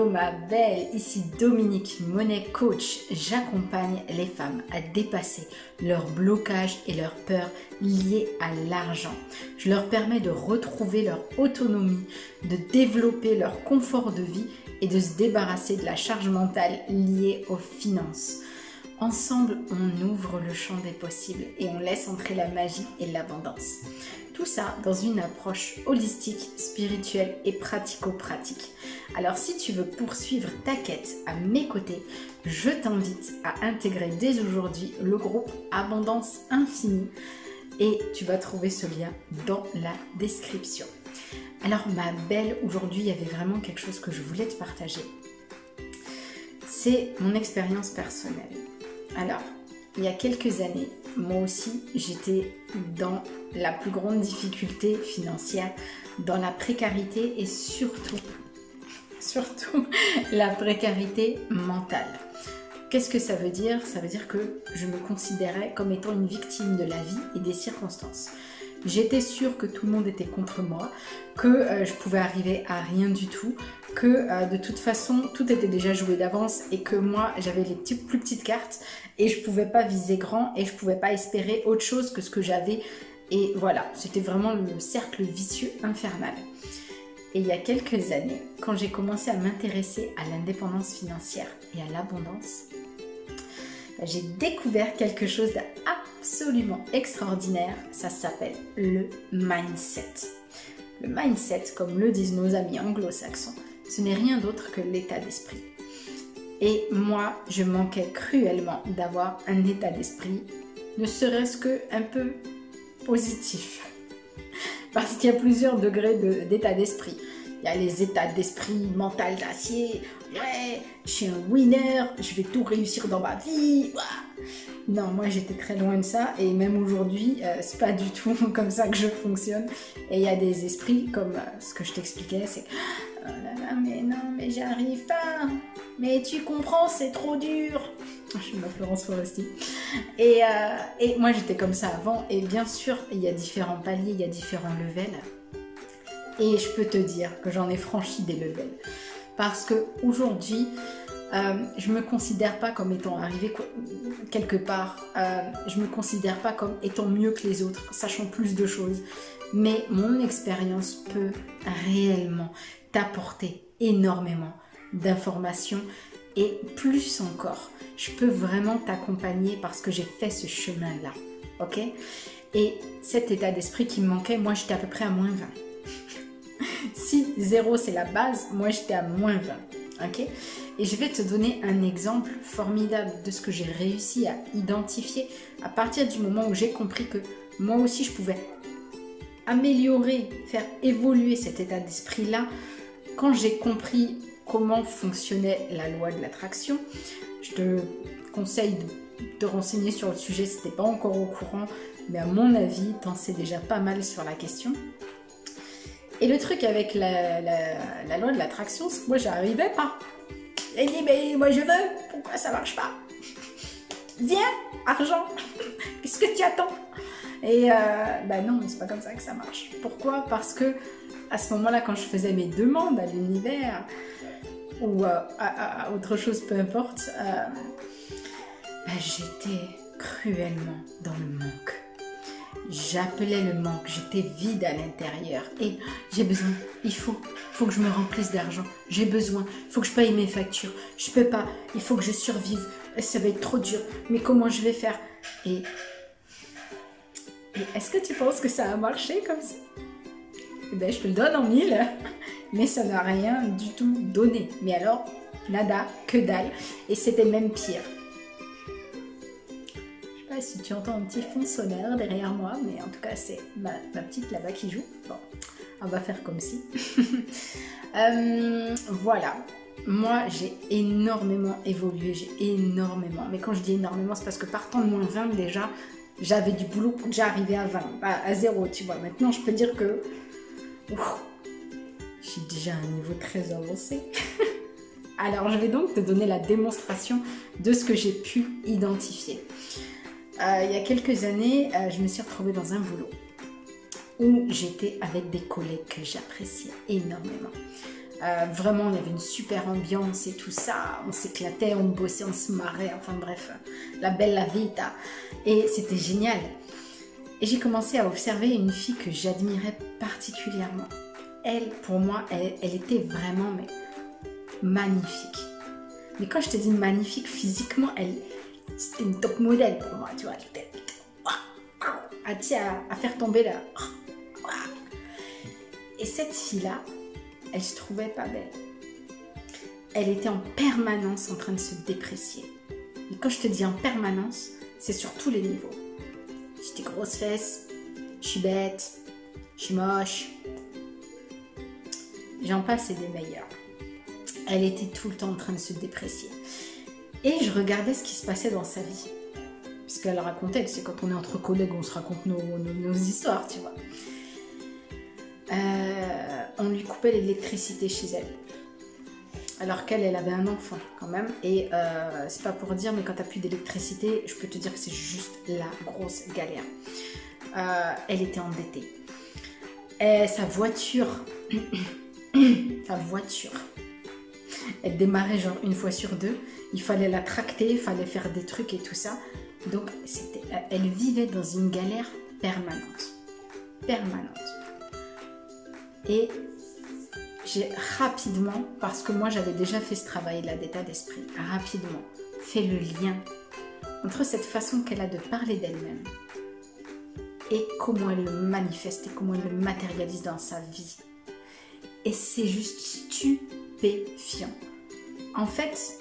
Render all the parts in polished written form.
Hello ma belle, ici Dominique, Money Coach. J'accompagne les femmes à dépasser leurs blocages et leurs peurs liées à l'argent. Je leur permets de retrouver leur autonomie, de développer leur confort de vie et de se débarrasser de la charge mentale liée aux finances. Ensemble, on ouvre le champ des possibles et on laisse entrer la magie et l'abondance. Tout ça dans une approche holistique, spirituelle et pratico-pratique. Alors si tu veux poursuivre ta quête à mes côtés, je t'invite à intégrer dès aujourd'hui le groupe Abondance Infinie et tu vas trouver ce lien dans la description. Alors ma belle, aujourd'hui il y avait vraiment quelque chose que je voulais te partager. C'est mon expérience personnelle. Alors, il y a quelques années, moi aussi, j'étais dans la plus grande difficulté financière, dans la précarité et surtout la précarité mentale. Qu'est-ce que ça veut dire? Ça veut dire que je me considérais comme étant une victime de la vie et des circonstances. J'étais sûre que tout le monde était contre moi, que je pouvais arriver à rien du tout, que de toute façon tout était déjà joué d'avance et que moi j'avais les plus petites cartes et je pouvais pas viser grand et je pouvais pas espérer autre chose que ce que j'avais. Et voilà, c'était vraiment le cercle vicieux infernal. Et il y a quelques années, quand j'ai commencé à m'intéresser à l'indépendance financière et à l'abondance, j'ai découvert quelque chose d'absolument extraordinaire. Ça s'appelle le mindset. Le mindset, comme le disent nos amis anglo-saxons, ce n'est rien d'autre que l'état d'esprit. Et moi, je manquais cruellement d'avoir un état d'esprit, ne serait-ce qu'un peu positif. Parce qu'il y a plusieurs degrés d'état d'esprit. Il y a les états d'esprit mental d'acier. Ouais, je suis un winner, je vais tout réussir dans ma vie. Non, moi j'étais très loin de ça et même aujourd'hui, c'est pas du tout comme ça que je fonctionne. Et il y a des esprits comme ce que je t'expliquais, c'est oh là là, mais non, mais j'y arrive pas. Mais tu comprends, c'est trop dur. Je suis ma Florence Foresti. Et moi j'étais comme ça avant. Et bien sûr, il y a différents paliers, il y a différents levels. Et je peux te dire que j'en ai franchi des levels. Parce qu'aujourd'hui, je ne me considère pas comme étant arrivée quelque part. Je ne me considère pas comme étant mieux que les autres, sachant plus de choses. Mais mon expérience peut réellement t'apporter énormément d'informations et plus encore. Je peux vraiment t'accompagner parce que j'ai fait ce chemin-là. Ok? Et cet état d'esprit qui me manquait, moi j'étais à peu près à -20. Si 0 c'est la base, moi j'étais à -20. Ok? Et je vais te donner un exemple formidable de ce que j'ai réussi à identifier à partir du moment où j'ai compris que moi aussi je pouvais améliorer, faire évoluer cet état d'esprit-là. Quand j'ai compris comment fonctionnait la loi de l'attraction, je te conseille de te renseigner sur le sujet si tu n'es pas encore au courant, mais à mon avis, tu en sais déjà pas mal sur la question. Et le truc avec la loi de l'attraction, c'est que moi, j'arrivais pas. J'ai dit, mais moi je veux, pourquoi ça marche pas? Viens, argent, qu'est-ce que tu attends? Et non, c'est pas comme ça que ça marche. Pourquoi? Parce que à ce moment-là, quand je faisais mes demandes à l'univers ou à autre chose, peu importe, j'étais cruellement dans le manque. J'appelais le manque, j'étais vide à l'intérieur et j'ai besoin, il faut que je me remplisse d'argent, j'ai besoin, il faut que je paye mes factures, je peux pas, il faut que je survive, ça va être trop dur, mais comment je vais faire? Et est-ce que tu penses que ça a marché comme ça? Eh ben, je te le donne en 1000, mais ça n'a rien du tout donné. Mais alors, nada, que dalle, et c'était même pire. Je sais pas si tu entends un petit fond sonore derrière moi, mais en tout cas, c'est ma petite là-bas qui joue. Bon, on va faire comme si. Voilà. Moi, j'ai énormément évolué, mais quand je dis énormément, c'est parce que partant de -20 déjà, j'avais du boulot pour déjà arriver à 20, à 0, tu vois. Maintenant, je peux dire que j'ai déjà un niveau très avancé. Alors, je vais donc te donner la démonstration de ce que j'ai pu identifier. Il y a quelques années, je me suis retrouvée dans un boulot où j'étais avec des collègues que j'appréciais énormément. Vraiment, il y avait une super ambiance et tout ça. On s'éclatait, on bossait, on se marrait. Enfin bref, la bella vita. Et c'était génial. Et j'ai commencé à observer une fille que j'admirais particulièrement. Elle, pour moi, elle était vraiment mais, magnifique. Mais quand je te dis magnifique physiquement, c'était une top modèle pour moi, tu vois. Elle était à faire tomber là. Et cette fille-là, elle se trouvait pas belle. Elle était en permanence en train de se déprécier. Et quand je te dis en permanence, c'est sur tous les niveaux. J'ai des grosses fesses, je suis bête, je suis moche. J'en passe et des meilleurs. Elle était tout le temps en train de se déprécier. Et je regardais ce qui se passait dans sa vie. Parce qu'elle racontait, c'est quand on est entre collègues, on se raconte nos histoires, tu vois. On lui coupait l'électricité chez elle. Alors qu'elle avait un enfant quand même. Et c'est pas pour dire, mais quand t'as plus d'électricité, je peux te dire que c'est juste la grosse galère. Elle était endettée. Et sa voiture, elle démarrait genre une fois sur deux. Il fallait la tracter, il fallait faire des trucs et tout ça. Donc elle vivait dans une galère permanente. Et j'ai rapidement, parce que moi j'avais déjà fait ce travail-là d'état d'esprit, rapidement fait le lien entre cette façon qu'elle a de parler d'elle-même et comment elle le manifeste et comment elle le matérialise dans sa vie. Et c'est juste stupéfiant. En fait,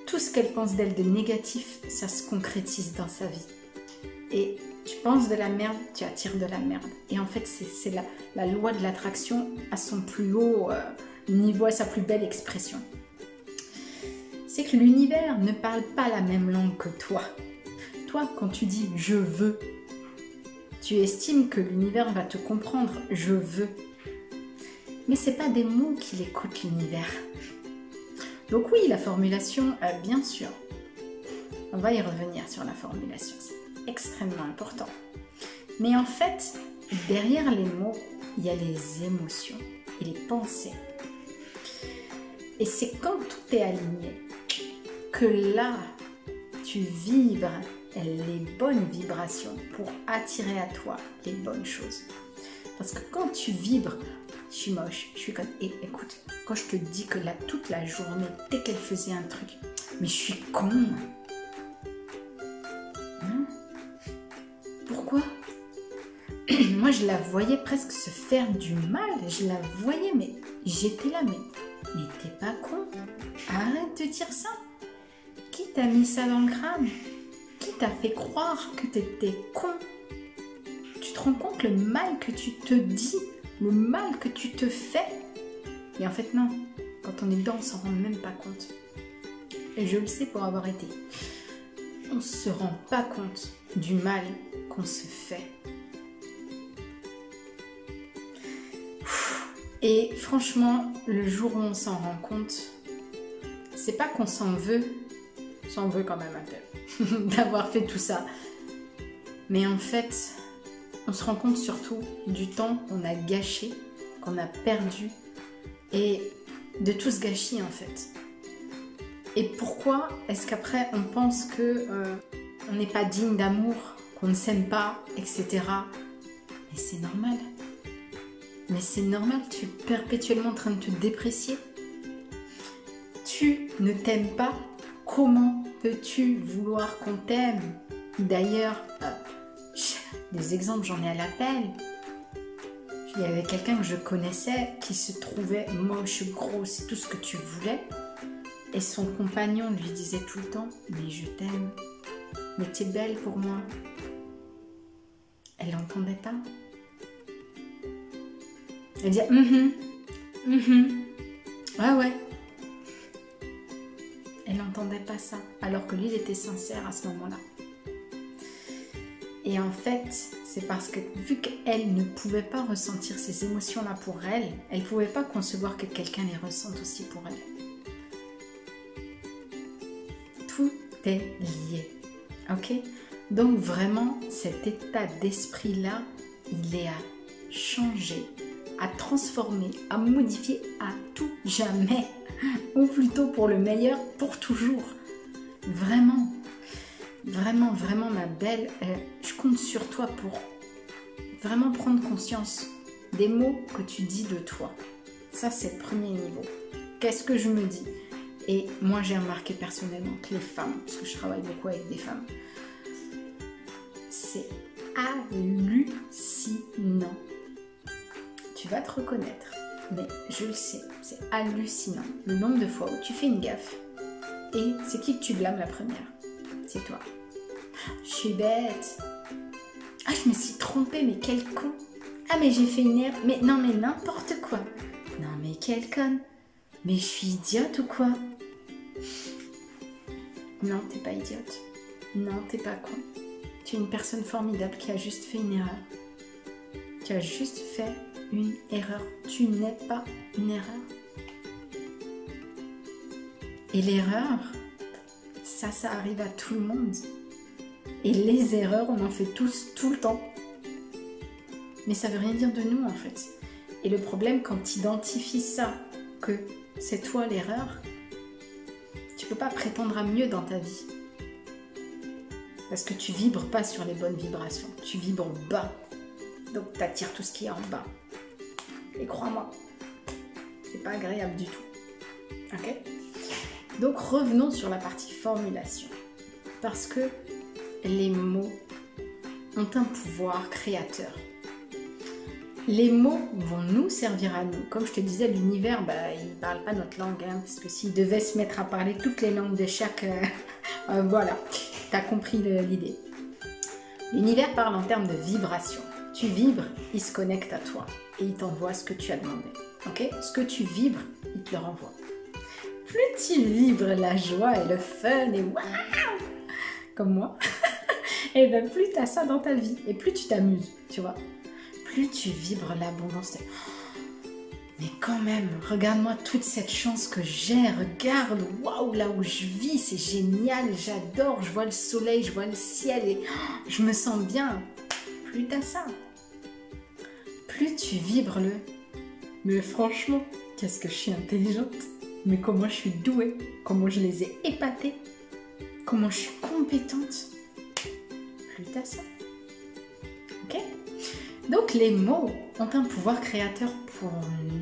tout ce qu'elle pense d'elle de négatif, ça se concrétise dans sa vie. Et tu penses de la merde, tu attires de la merde. Et en fait, c'est la loi de l'attraction à son plus haut niveau, à sa plus belle expression. C'est que l'univers ne parle pas la même langue que toi. Toi, quand tu dis « je veux », tu estimes que l'univers va te comprendre « je veux ». Mais ce n'est pas des mots qu'il écoute l'univers. Donc oui, la formulation, bien sûr. On va y revenir sur la formulation, c'est extrêmement important. Mais en fait, derrière les mots, il y a les émotions et les pensées. Et c'est quand tout est aligné que là, tu vibres les bonnes vibrations pour attirer à toi les bonnes choses. Parce que quand tu vibres, je suis moche, je suis comme... Et écoute, quand je te dis que là, toute la journée, dès qu'elle faisait un truc, mais je suis con. Hein? Pourquoi? Moi, je la voyais presque se faire du mal. Je la voyais, mais j'étais là, mais t'es pas con. Arrête de dire ça. Qui t'a mis ça dans le crâne? Qui t'a fait croire que t'étais con? Tu te rends compte le mal que tu te dis, le mal que tu te fais? Et en fait, non. Quand on est dedans, on s'en rend même pas compte. Et je le sais pour avoir été. On se rend pas compte du mal qu'on se fait. Et franchement, le jour où on s'en rend compte, c'est pas qu'on s'en veut quand même un peu d'avoir fait tout ça. Mais en fait, on se rend compte surtout du temps qu'on a gâché, qu'on a perdu et de tout ce gâchis en fait. Et pourquoi est-ce qu'après on pense que on n'est pas digne d'amour, qu'on ne s'aime pas, etc. Mais c'est normal. Mais c'est normal, tu es perpétuellement en train de te déprécier. Tu ne t'aimes pas, comment peux-tu vouloir qu'on t'aime? D'ailleurs, des exemples, j'en ai à l'appel. Il y avait quelqu'un que je connaissais qui se trouvait moche, grosse, tout ce que tu voulais. Et son compagnon lui disait tout le temps « Mais je t'aime, mais t'es belle pour moi. » Elle n'entendait pas. Elle disait « ouais. » Elle n'entendait pas ça, alors que lui, il était sincère à ce moment-là. Et en fait, c'est parce que vu qu'elle ne pouvait pas ressentir ces émotions-là pour elle, elle ne pouvait pas concevoir que quelqu'un les ressente aussi pour elle. Tout est lié, ok? Donc vraiment, cet état d'esprit-là, il est à changer à transformer, à modifier à tout jamais. Ou plutôt pour le meilleur, pour toujours. Vraiment, vraiment, vraiment ma belle, je compte sur toi pour vraiment prendre conscience des mots que tu dis de toi. Ça, c'est le premier niveau. Qu'est-ce que je me dis? Et moi, j'ai remarqué personnellement que les femmes, parce que je travaille beaucoup avec des femmes, c'est hallucinant. Tu vas te reconnaître, mais je le sais, c'est hallucinant. Le nombre de fois où tu fais une gaffe, et c'est qui que tu blâmes la première? C'est toi. Je suis bête. Ah, je me suis trompée, mais quel con. Ah, mais j'ai fait une erreur. Mais non, mais n'importe quoi. Non, mais quelle conne. Mais je suis idiote ou quoi? Non, t'es pas idiote. Non, t'es pas con. Tu es une personne formidable qui a juste fait une erreur. Tu as juste fait une erreur. Tu n'es pas une erreur. Et l'erreur, ça arrive à tout le monde. Et les erreurs, on en fait tous, tout le temps. Mais ça veut rien dire de nous, en fait. Et le problème, quand tu identifies ça, que c'est toi l'erreur, tu peux pas prétendre à mieux dans ta vie. Parce que tu vibres pas sur les bonnes vibrations. Tu vibres bas. Donc tu attires tout ce qui est en bas. Et crois-moi, c'est pas agréable du tout. Ok? Donc revenons sur la partie formulation. Parce que les mots ont un pouvoir créateur. Les mots vont nous servir à nous. Comme je te disais, l'univers, il ne parle pas notre langue. Hein, parce que s'il devait se mettre à parler toutes les langues de chaque... voilà, tu as compris l'idée. L'univers parle en termes de vibration. Tu vibres, il se connecte à toi. Et il t'envoie ce que tu as demandé. Ok? Ce que tu vibres, il te le renvoie. Plus tu vibres la joie et le fun et waouh, comme moi, et bien plus tu as ça dans ta vie. Et plus tu t'amuses, tu vois. Plus tu vibres l'abondance. Mais quand même, regarde-moi toute cette chance que j'ai. Regarde, waouh, là où je vis, c'est génial, j'adore. Je vois le soleil, je vois le ciel et je me sens bien. Plus t'as ça. Plus tu vibres le... Mais franchement, qu'est-ce que je suis intelligente. Mais comment je suis douée. Comment je les ai épatés. Comment je suis compétente. Plus t'as ça. Ok ? Donc les mots ont un pouvoir créateur pour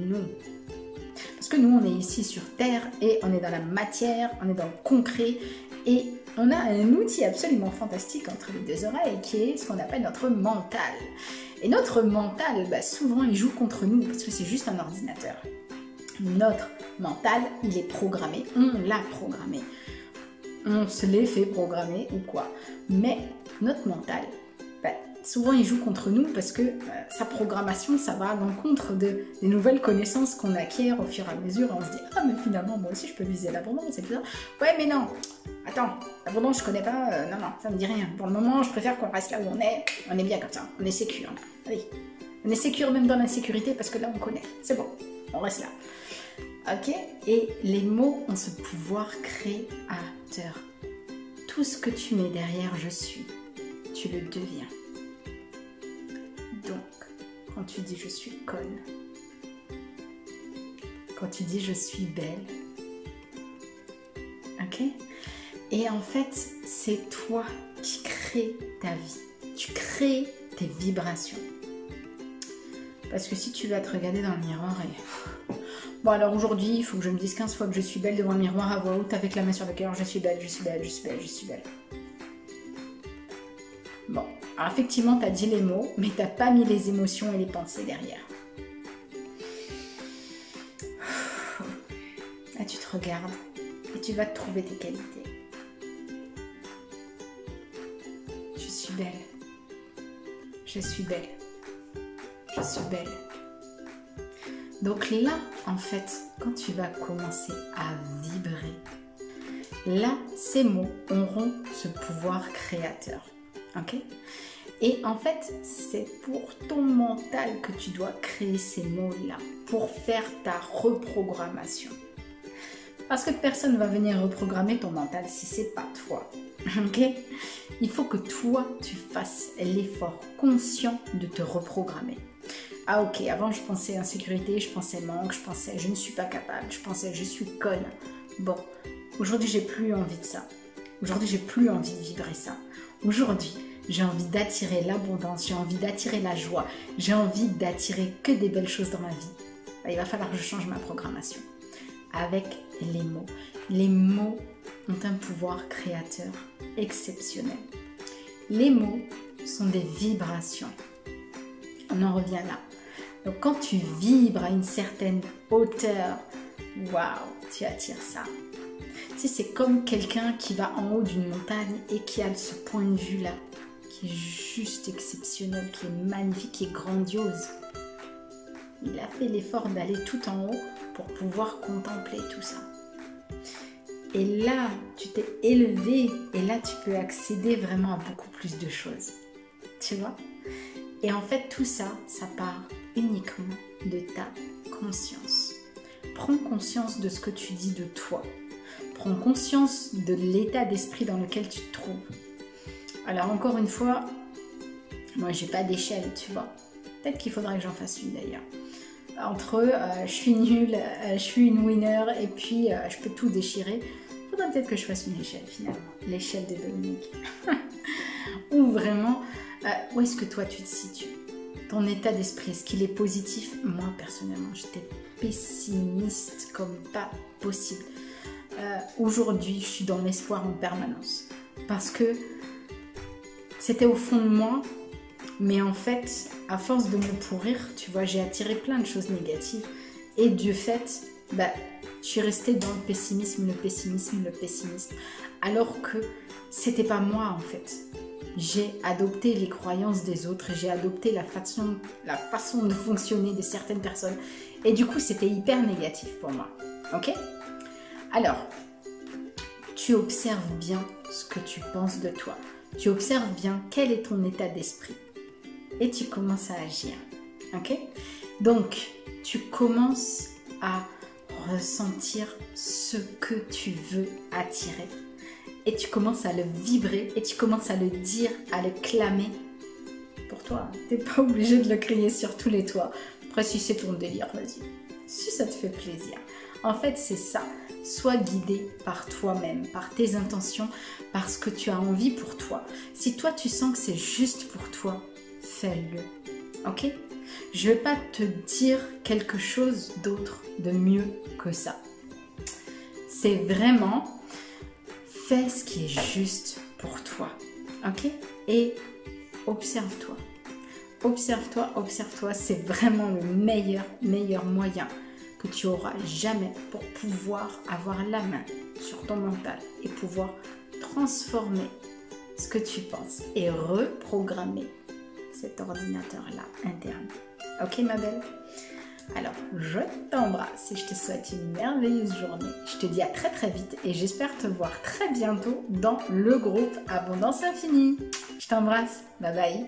nous. Parce que nous, on est ici sur Terre et on est dans la matière, on est dans le concret et on a un outil absolument fantastique entre les deux oreilles qui est ce qu'on appelle notre mental. Et notre mental, souvent, il joue contre nous parce que c'est juste un ordinateur. Notre mental, il est programmé, on l'a programmé. On se l'est fait programmer ou quoi. Mais notre mental, souvent il joue contre nous parce que sa programmation, ça va à l'encontre des nouvelles connaissances qu'on acquiert au fur et à mesure. On se dit, ah mais finalement moi aussi je peux viser l'abondance, c'est ça. Ouais mais non, attends, l'abondance je connais pas, non, ça me dit rien. Pour le moment je préfère qu'on reste là où on est bien comme ça, on est sécure. Allez, on est sécure même dans l'insécurité parce que là on connaît, c'est bon, on reste là. Ok? Et les mots ont ce pouvoir créateur. Tout ce que tu mets derrière je suis, tu le deviens. Donc, quand tu dis je suis conne, quand tu dis je suis belle, ok? Et en fait, c'est toi qui crées ta vie. Tu crées tes vibrations. Parce que si tu vas te regarder dans le miroir et... Bon alors aujourd'hui, il faut que je me dise 15 fois que je suis belle devant le miroir à voix haute avec la main sur le cœur, je suis belle, je suis belle, je suis belle, je suis belle. Bon, alors effectivement, tu as dit les mots, mais tu n'as pas mis les émotions et les pensées derrière. Là, tu te regardes et tu vas te trouver tes qualités. Je suis belle. Je suis belle. Je suis belle. Donc là, en fait, quand tu vas commencer à vibrer, là, ces mots auront ce pouvoir créateur. Ok? Et en fait, c'est pour ton mental que tu dois créer ces mots-là, pour faire ta reprogrammation. Parce que personne ne va venir reprogrammer ton mental si c'est pas toi. Ok? Il faut que toi, tu fasses l'effort conscient de te reprogrammer. Ah ok, avant je pensais insécurité, je pensais manque, je pensais je ne suis pas capable, je pensais je suis conne. Bon, aujourd'hui j'ai plus envie de ça. Aujourd'hui j'ai plus envie de vibrer ça. Aujourd'hui j'ai envie d'attirer l'abondance, j'ai envie d'attirer la joie, j'ai envie d'attirer que des belles choses dans ma vie. Il va falloir que je change ma programmation. Avec les mots. Les mots ont un pouvoir créateur exceptionnel. Les mots sont des vibrations. On en revient là. Donc quand tu vibres à une certaine hauteur, waouh, tu attires ça. Tu sais, c'est comme quelqu'un qui va en haut d'une montagne et qui a ce point de vue là, qui est juste exceptionnel, qui est magnifique, qui est grandiose. Il a fait l'effort d'aller tout en haut pour pouvoir contempler tout ça. Et là, tu t'es élevé et là, tu peux accéder vraiment à beaucoup plus de choses. Tu vois? Et en fait, tout ça, ça part uniquement de ta conscience. Prends conscience de ce que tu dis de toi. Prends conscience de l'état d'esprit dans lequel tu te trouves. Alors encore une fois, moi, j'ai pas d'échelle, tu vois. Peut-être qu'il faudrait que j'en fasse une d'ailleurs. Entre je suis nulle, je suis une winner et puis je peux tout déchirer. Il faudrait peut-être que je fasse une échelle finalement, l'échelle de Dominique. Ou vraiment, où est-ce que toi tu te situes? Ton état d'esprit, est-ce qu'il est positif? Moi personnellement, j'étais pessimiste comme pas possible. Aujourd'hui, je suis dans l'espoir en permanence. Parce que c'était au fond de moi. Mais en fait, à force de me pourrir, tu vois, j'ai attiré plein de choses négatives. Et du fait, je suis restée dans le pessimisme. Alors que c'était pas moi en fait. J'ai adopté les croyances des autres, j'ai adopté la façon de fonctionner de certaines personnes. Et du coup, c'était hyper négatif pour moi. Ok? Alors, tu observes bien ce que tu penses de toi. Tu observes bien quel est ton état d'esprit. Et tu commences à agir. Ok? Donc, tu commences à ressentir ce que tu veux attirer. Et tu commences à le vibrer et tu commences à le dire, à le clamer pour toi. Tu n'es pas obligé de le crier sur tous les toits. Après, si c'est ton délire, vas-y. Si ça te fait plaisir. En fait, c'est ça. Sois guidé par toi-même, par tes intentions, par ce que tu as envie pour toi. Si toi, tu sens que c'est juste pour toi, fais-le. Ok? Je ne vais pas te dire quelque chose d'autre, de mieux que ça. C'est vraiment, fais ce qui est juste pour toi. Ok? Et observe-toi. Observe-toi, observe-toi. C'est vraiment le meilleur moyen que tu auras jamais pour pouvoir avoir la main sur ton mental et pouvoir transformer ce que tu penses et reprogrammer cet ordinateur-là interne. Ok ma belle? Alors, je t'embrasse et je te souhaite une merveilleuse journée. Je te dis à très très vite et j'espère te voir très bientôt dans le groupe Abondance Infinie. Je t'embrasse. Bye bye.